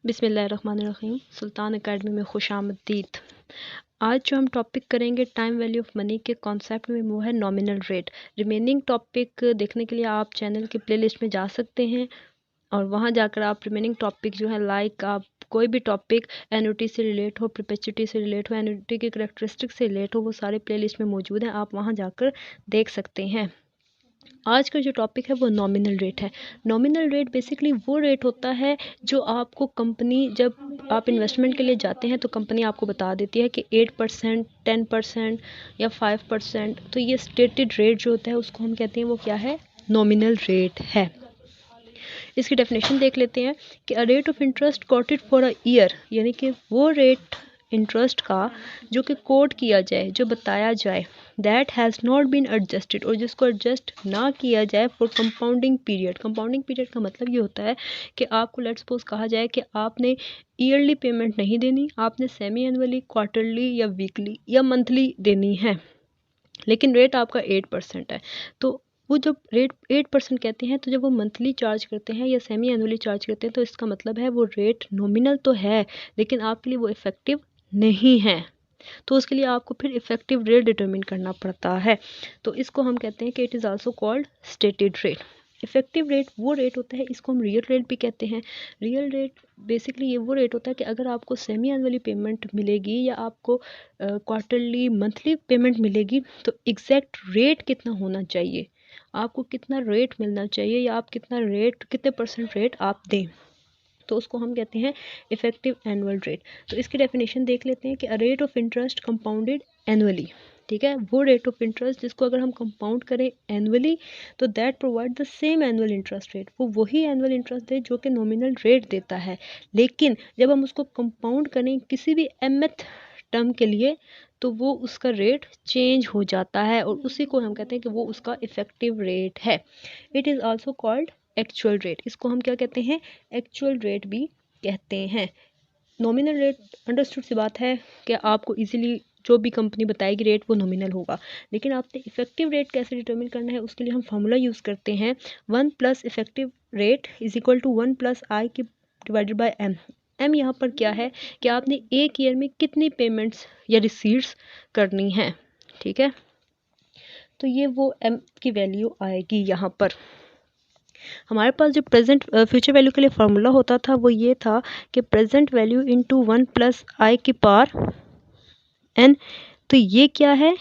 बिस्मिल्लाहिर्रहमानिर्रहीम। सुल्तान एकेडमी में खुशामदीद। आज जो हम टॉपिक करेंगे टाइम वैल्यू ऑफ मनी के कॉन्सेप्ट में, वो है नॉमिनल रेट। रिमेनिंग टॉपिक देखने के लिए आप चैनल की प्लेलिस्ट में जा सकते हैं और वहां जाकर आप रिमेनिंग टॉपिक जो है आप कोई भी टॉपिक एन्युटी से रिलेट हो, परपेचुइटी से रिलेट हो, एन्युटी की करैक्टरिस्टिक से रिलेट हो, वो सारे प्लेलिस्ट में मौजूद हैं, आप वहां जाकर देख सकते हैं। आज का जो टॉपिक है वो नॉमिनल रेट है। नॉमिनल रेट बेसिकली वो रेट होता है जो आपको कंपनी, जब आप इन्वेस्टमेंट के लिए जाते हैं तो कंपनी आपको बता देती है कि 8%, 10% या 5%। तो ये स्टेटेड रेट जो होता है उसको हम कहते हैं वो क्या है, नॉमिनल रेट है। इसकी डेफिनेशन देख लेते हैं कि a rate of interest coated for a year, यानी कि वो रेट इंटरेस्ट का जो कि कोट किया जाए, जो बताया जाए, that has not been adjusted, और जिसको एडजस्ट ना किया जाए for compounding period. Compounding period का मतलब ये होता है कि आपको लेट्स सपोज कहा जाए कि आपने ईयरली पेमेंट नहीं देनी, आपने सेमी एनुअली, क्वार्टरली या वीकली या मंथली देनी है, लेकिन रेट आपका 8% है। तो वो जब रेट 8% कहते हैं, तो जब वो मंथली चार्ज करते हैं या सेमी एनुअली चार्ज करते हैं, तो इसका मतलब है वो रेट नॉमिनल तो है लेकिन आपके लिए वो इफ़ेक्टिव नहीं है। तो उसके लिए आपको फिर इफ़ेक्टिव रेट डिटरमिन करना पड़ता है। तो इसको हम कहते हैं कि it is also called stated rate. Effective rate वो रेट होता है, इसको हम रियल रेट भी कहते हैं। रियल रेट बेसिकली ये वो रेट होता है कि अगर आपको सेमी एनुअली पेमेंट मिलेगी या आपको क्वार्टरली, मंथली पेमेंट मिलेगी, तो एग्जैक्ट रेट कितना होना चाहिए, आपको कितना रेट मिलना चाहिए, या आप कितने परसेंट रेट आप दें, तो उसको हम कहते हैं इफेक्टिव एनुअल रेट। तो इसकी डेफिनेशन देख लेते हैं कि a rate of interest compounded annually. ठीक है, वो रेट ऑफ इंटरेस्ट जिसको अगर हम कंपाउंड करें एनुअली, तो that provide the same annual interest rate, वो वही एनुअल इंटरेस्ट दे जो कि नॉमिनल रेट देता है। लेकिन जब हम उसको कंपाउंड करें किसी भी mth टर्म के लिए, तो वो उसका रेट चेंज हो जाता है और उसी को हम कहते हैं कि वो उसका इफेक्टिव रेट है। It is also called actual rate. इसको हम क्या कहते हैं, एक्चुअल रेट भी कहते हैं। नॉमिनल रेट अंडरस्टूड सी बात है कि आपको इजीली जो भी कंपनी बताएगी रेट वो नॉमिनल होगा, लेकिन आपने इफेक्टिव रेट कैसे डिटरमिन करना है उसके लिए हम फार्मूला यूज़ करते हैं, 1 plus effective rate is equal to 1 plus I की डिवाइडेड बाय एम। एम यहाँ पर क्या है कि आपने एक ईयर में कितनी पेमेंट्स या रिसीट्स करनी है। ठीक है, तो ये वो एम की वैल्यू आएगी। यहाँ पर हमारे पास जो प्रेजेंट फ्यूचर वैल्यू के लिए फार्मूला होता था वो ये था कि present value into 1 plus I की पावर एन। तो ये क्या है,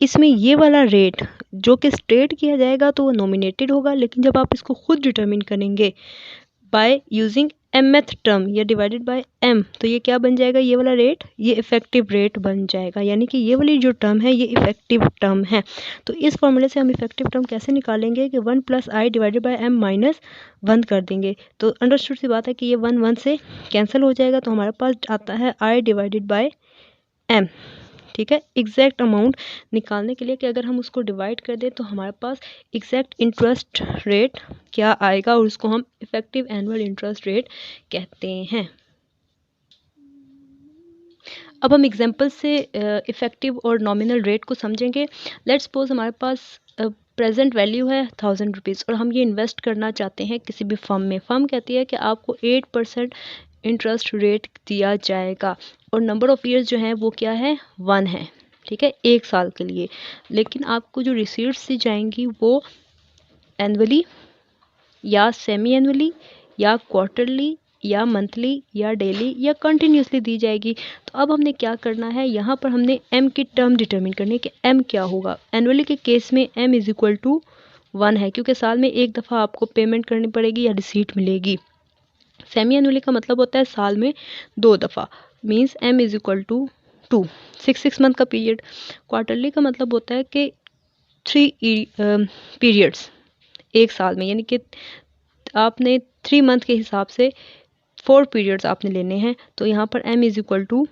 इसमें ये वाला रेट जो कि स्टेट किया जाएगा तो वो नॉमिनेटेड होगा, लेकिन जब आप इसको खुद डिटरमिन करेंगे बाय यूजिंग mth टर्म या डिवाइडेड बाय m, तो ये क्या बन जाएगा, ये वाला रेट ये इफेक्टिव रेट बन जाएगा, यानी कि ये वाली जो टर्म है ये इफेक्टिव टर्म है। तो इस फॉर्मूले से हम इफेक्टिव टर्म कैसे निकालेंगे कि 1 plus I divided by m minus 1 कर देंगे। तो अंडरस्टूड सी बात है कि ये 1 1 से कैंसिल हो जाएगा, तो हमारे पास आता है आई डिवाइडेड बाय m। ठीक है, एग्जैक्ट अमाउंट निकालने के लिए कि अगर हम उसको डिवाइड कर दें तो हमारे पास एग्जैक्ट इंटरेस्ट रेट क्या आएगा, और उसको हम इफेक्टिव एनुअल इंटरेस्ट रेट कहते हैं। अब हम एग्जांपल से इफेक्टिव और नॉमिनल रेट को समझेंगे। लेट्स सपोज हमारे पास प्रेजेंट वैल्यू है 1000 रुपीज़ और हम ये इन्वेस्ट करना चाहते हैं किसी भी फर्म में। फर्म कहती है कि आपको 8% इंटरेस्ट रेट दिया जाएगा और नंबर ऑफ़ ईयर्स जो है वो क्या है, 1 है। ठीक है, 1 साल के लिए। लेकिन आपको जो रिसीट्स दी जाएंगी वो एनुअली या सेमी एनुअली या क्वार्टरली या मंथली या डेली या कंटिन्यूसली दी जाएगी। तो अब हमने क्या करना है, यहाँ पर हमने m की टर्म डिटरमिन करनी है कि m क्या होगा। एनुअली के केस में m इज इक्वल टू 1 है, क्योंकि साल में एक दफ़ा आपको पेमेंट करनी पड़ेगी या रिसीट मिलेगी। सेमी एनुअली का मतलब होता है साल में 2 दफ़ा, means m is equal to 2, 6 month का पीरियड। क्वार्टरली का मतलब होता है कि 3 पीरियड्स एक साल में, यानी कि आपने 3 मंथ के हिसाब से 4 पीरियड्स आपने लेने हैं। तो यहाँ पर m इज इक्वल टू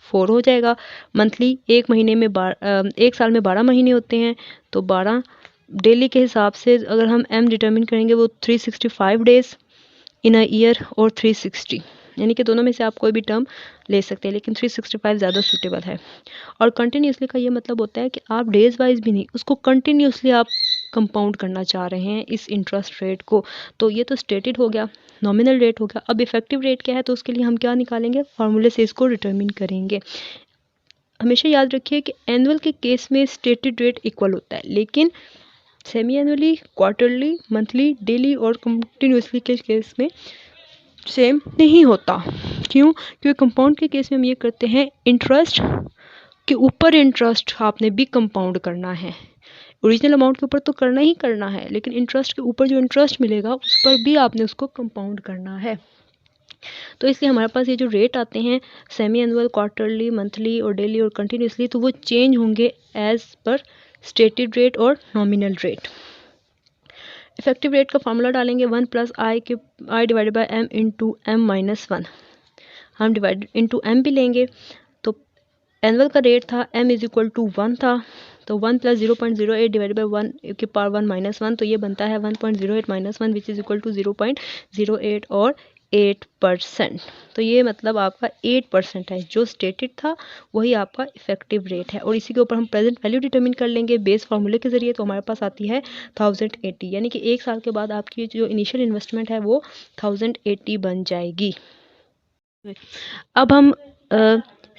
4 हो जाएगा। मंथली एक महीने में एक साल में 12 महीने होते हैं, तो 12 डेली के हिसाब से अगर हम m डिटरमिन करेंगे वो 365 डेज इन अ ईयर और 360 यानी कि दोनों में से आप कोई भी टर्म ले सकते हैं, लेकिन 365 ज़्यादा सूटेबल है। और कंटिन्यूसली का ये मतलब होता है कि आप डेज वाइज भी नहीं, उसको कंटिन्यूसली आप कंपाउंड करना चाह रहे हैं इस इंटरेस्ट रेट को। तो ये तो स्टेटेड हो गया, नॉमिनल रेट हो गया। अब इफेक्टिव रेट क्या है, तो उसके लिए हम क्या निकालेंगे, फार्मूले से इसको डिटरमिन करेंगे। हमेशा याद रखिए कि एनुअल के केस में स्टेटेड रेट इक्वल होता है, लेकिन semi annually, quarterly, monthly, daily और कंटिन्यूसली के केस में सेम नहीं होता। क्यों? क्योंकि कंपाउंड के केस में हम ये करते हैं, इंटरेस्ट के ऊपर इंटरेस्ट आपने भी कंपाउंड करना है। ओरिजिनल अमाउंट के ऊपर तो करना ही करना है, लेकिन इंटरेस्ट के ऊपर जो इंटरेस्ट मिलेगा उस पर भी आपने उसको कंपाउंड करना है। तो इसलिए हमारे पास ये जो रेट आते हैं सेमी एनुअल, क्वार्टरली, मंथली और डेली और कंटिन्यूसली, तो वो चेंज होंगे एज पर स्टेटेड रेट और नॉमिनल रेट। इफेक्टिव रेट का फॉर्मूला डालेंगे 1 + i divided by m into m minus 1। हम डिवाइड इंटू m भी लेंगे, तो एनुअल का रेट था m इज इक्वल टू 1 था, तो 1 + 0.08 डिवाइडेड बाय 1 की पावर 1 माइनस 1, तो ये बनता है 1.08 minus 1 which is equal to 0.08 और 8%। तो ये मतलब आपका 8% है, जो स्टेटेड था वही आपका इफेक्टिव रेट है। और इसी के ऊपर हम प्रेजेंट वैल्यू डिटरमिन कर लेंगे बेस फार्मूले के जरिए, तो हमारे पास आती है 1080, यानी कि 1 साल के बाद आपकी जो इनिशियल इन्वेस्टमेंट है वो 1080 बन जाएगी। अब हम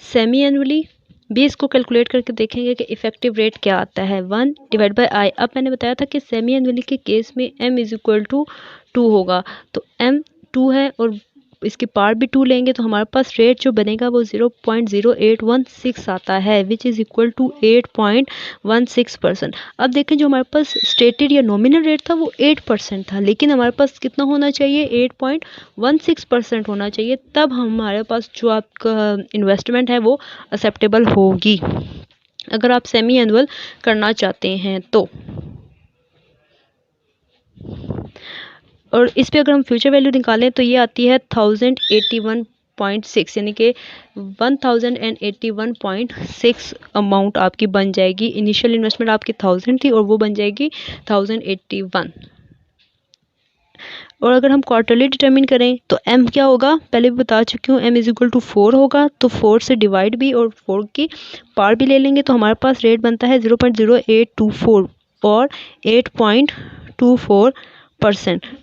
सेमी एनुअली बेस को कैलकुलेट करके देखेंगे कि इफेक्टिव रेट क्या आता है, 1 डिवाइड बाय आई। अब मैंने बताया था कि सेमी एनुअली के केस में m इज इक्वल टू 2 होगा, तो m 2 है और इसकी पार्ट भी 2 लेंगे, तो हमारे पास रेट जो बनेगा वो 0.0816 आता है विच इज़ इक्वल टू 8.16%। अब देखें, जो हमारे पास स्टेटेड या नॉमिनल रेट था वो 8% था, लेकिन हमारे पास कितना होना चाहिए, 8.16% होना चाहिए, तब हमारे पास जो आपका इन्वेस्टमेंट है वो एक्सेप्टेबल होगी अगर आप सेमी एनुअल करना चाहते हैं तो। और इस पे अगर हम फ्यूचर वैल्यू निकालें तो ये आती है 1081.6, यानी कि 1081.6 अमाउंट आपकी बन जाएगी। इनिशियल इन्वेस्टमेंट आपकी 1000 थी और वो बन जाएगी 1081। और अगर हम क्वार्टरली डिटरमिन करें तो m क्या होगा, पहले भी बता चुकी हूँ, m इज इक्वल टू 4 होगा, तो 4 से डिवाइड भी और 4 की पार भी ले लेंगे, तो हमारे पास रेट बनता है 0.0824 और 8.24%।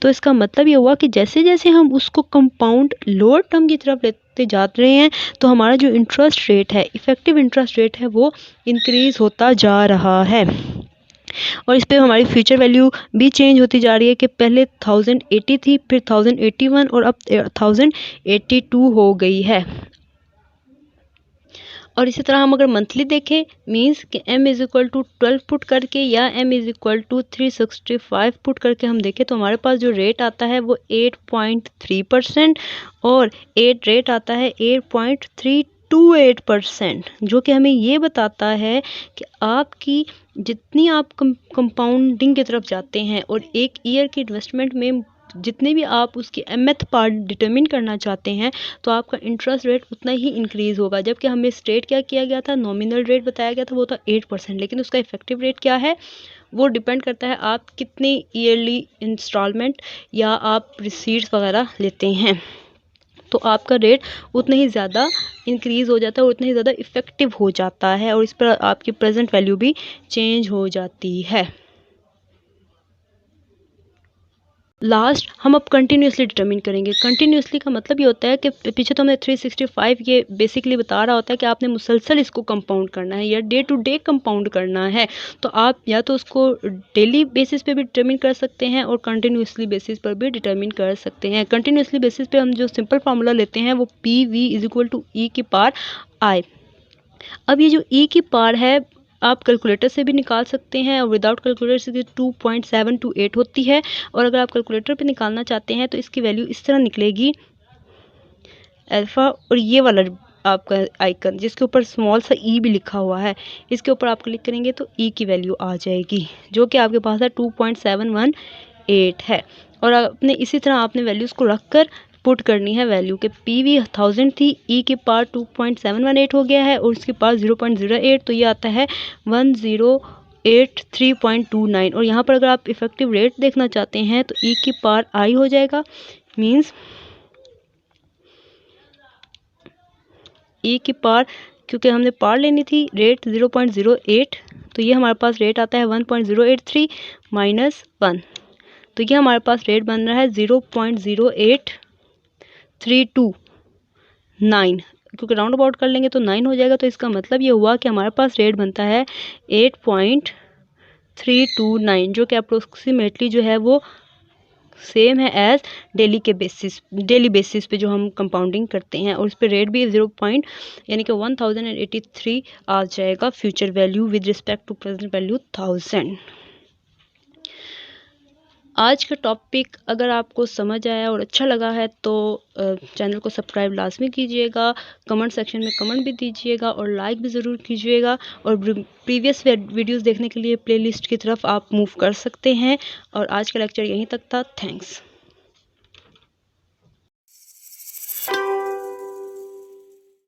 तो इसका मतलब ये हुआ कि जैसे जैसे हम उसको कंपाउंड लोअर टर्म की तरफ लेते जा रहे हैं, तो हमारा जो इंटरेस्ट रेट है, इफेक्टिव इंटरेस्ट रेट है, वो इंक्रीज होता जा रहा है। और इस पर हमारी फ्यूचर वैल्यू भी चेंज होती जा रही है कि पहले 1080 थी, फिर 1081 और अब 1082 हो गई है। और इसी तरह हम अगर मंथली देखें, मींस कि m is equal to 12 put करके या m is equal to 365 put करके हम देखें, तो हमारे पास जो रेट आता है वो 8.3% और 8 रेट आता है 8.328%, जो कि हमें ये बताता है कि आपकी जितनी आप कंपाउंडिंग की तरफ जाते हैं और एक ईयर की इन्वेस्टमेंट में जितने भी आप उसकी mth पार्ट डिटरमिन करना चाहते हैं, तो आपका इंटरेस्ट रेट उतना ही इंक्रीज़ होगा। जबकि हमें स्टेट क्या किया गया था, नॉमिनल रेट बताया गया था, वो था 8%, लेकिन उसका इफेक्टिव रेट क्या है, वो डिपेंड करता है आप कितनी ईयरली इंस्टॉलमेंट या आप रिसीट्स वगैरह लेते हैं, तो आपका रेट उतना ही ज़्यादा इंक्रीज़ हो जाता है और उतना ही ज़्यादा इफ़ेक्टिव हो जाता है, और इस पर आपकी प्रेजेंट वैल्यू भी चेंज हो जाती है। लास्ट हम अब कंटिन्यूसली डिटरमिन करेंगे। कंटिन्यूसली का मतलब ये होता है कि पीछे तो हमें 365 ये बेसिकली बता रहा होता है कि आपने मुसलसल इसको कंपाउंड करना है या डे टू डे कंपाउंड करना है, तो आप या तो उसको डेली बेसिस पे भी डिटरमिन कर सकते हैं और कंटिन्यूसली बेसिस पर भी डिटरमिन कर सकते हैं। कंटिन्यूसली बेसिस पे हम जो सिंपल फार्मूला लेते हैं वो PV is equal to E की पावर I। अब ये जो E की पावर है आप कैलकुलेटर से भी निकाल सकते हैं और विदाउट कैलकुलेटर से 2.728 होती है, और अगर आप कैलकुलेटर पे निकालना चाहते हैं तो इसकी वैल्यू इस तरह निकलेगी, अल्फ़ा और ये वाला आपका आइकन जिसके ऊपर स्मॉल सा ई भी लिखा हुआ है, इसके ऊपर आप क्लिक करेंगे तो ई की वैल्यू आ जाएगी, जो कि आपके पास है 2.718 है। और आपने इसी तरह आपने वैल्यूज़ को रख कर पुट करनी है वैल्यू के PV 1000 थी, ई के पार 2.718 हो गया है और उसके पास 0.08, तो ये आता है 1083.29। और यहाँ पर अगर आप इफेक्टिव रेट देखना चाहते हैं तो ई की पार आई हो जाएगा, मीन्स e की पावर, क्योंकि हमने पावर लेनी थी रेट 0.08, तो ये हमारे पास रेट आता है 1.083 माइनस 1, तो ये हमारे पास रेट बन रहा है 0.08329, क्योंकि राउंड अबाउट कर लेंगे तो 9 हो जाएगा। तो इसका मतलब ये हुआ कि हमारे पास रेट बनता है 8.329, जो कि अप्रोक्सीमेटली जो है वो सेम है एज डेली बेसिस पे जो हम कंपाउंडिंग करते हैं, और उस पर रेट भी 0 पॉइंट यानी कि 1083 आ जाएगा future value with respect to present value 1000। आज का टॉपिक अगर आपको समझ आया और अच्छा लगा है तो चैनल को सब्सक्राइब लाजमी कीजिएगा, कमेंट सेक्शन में कमेंट भी दीजिएगा और लाइक भी ज़रूर कीजिएगा, और प्रीवियस वीडियोस देखने के लिए प्लेलिस्ट की तरफ आप मूव कर सकते हैं। और आज का लेक्चर यहीं तक था। थैंक्स।